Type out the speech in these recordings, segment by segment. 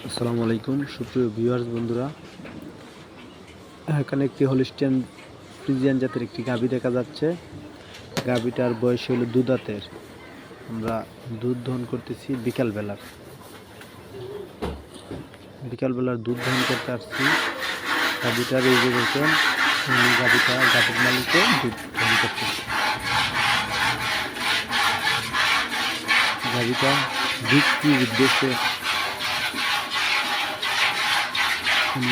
আসসালামু আলাইকুম সুপ্রিয় ভিউয়ার্স বন্ধুরা, এখানে একটি হলিস্টিয়ান ফ্রিজিয়ান জাতের একটি গাভী দেখা যাচ্ছে। গাভীটার বয়স হলো 2 দাঁতের। আমরা দুধ দহন করতেছি বিকালবেলার দুধ দহন করতে আসছি। গাভীটার এই যে দেখেন, গাভীর মালিকে দুধ দহন করতেছি। গাভীটা বিক্রির উদ্দেশ্যে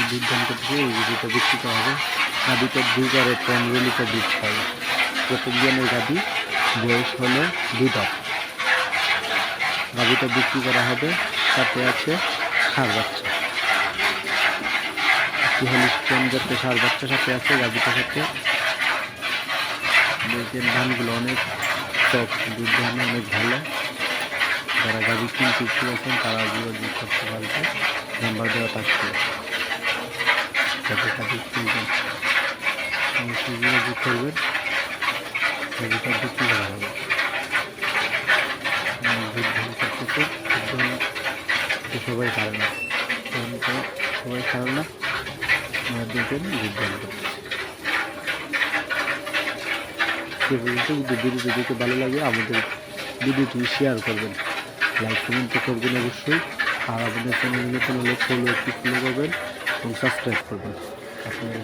দুধ দহন করতেছি। এই দুধটা বিক্রি করা হবে। গাভীটা 15 লিটার দুধ খায়। প্রত্যেকজনের গাভী বয়স হলো 2 দাঁত। গাভীটা বিক্রি করা হবে। সাথে আছে ষাঁড় বাচ্চা, একটি হলিস্টিয়ান জাতের ষাঁড় বাচ্চা সাথে আছে গাভীটার সাথে। দেখেন ধানগুলো অনেক টক, দুধ ধান অনেক ভালো। যারা গাভী কিনতে ইচ্ছুক আছেন তারা যোগাযোগ করতে পারবে, নাম্বার দেওয়া থাকছে। গাভী কিনবেন যোগাযোগ করবেন, গাভীটা বিক্রি করা হবে। দুধ ধান করতেছে, সবাই খায় না, সবাই খায় না। দেখেন দুধ ধান করতেছে। সে পর্যন্ত যদি ভিডিওটি দেখতে ভালো লাগে আমাদের ভিডিওটি শেয়ার করবেন, লাইক কমেন্ট করবেন অবশ্যই। আর আমাদের চ্যানেল নতুন হলে ফলো করবেন এবং সাবস্ক্রাইব করবেন। আপনারা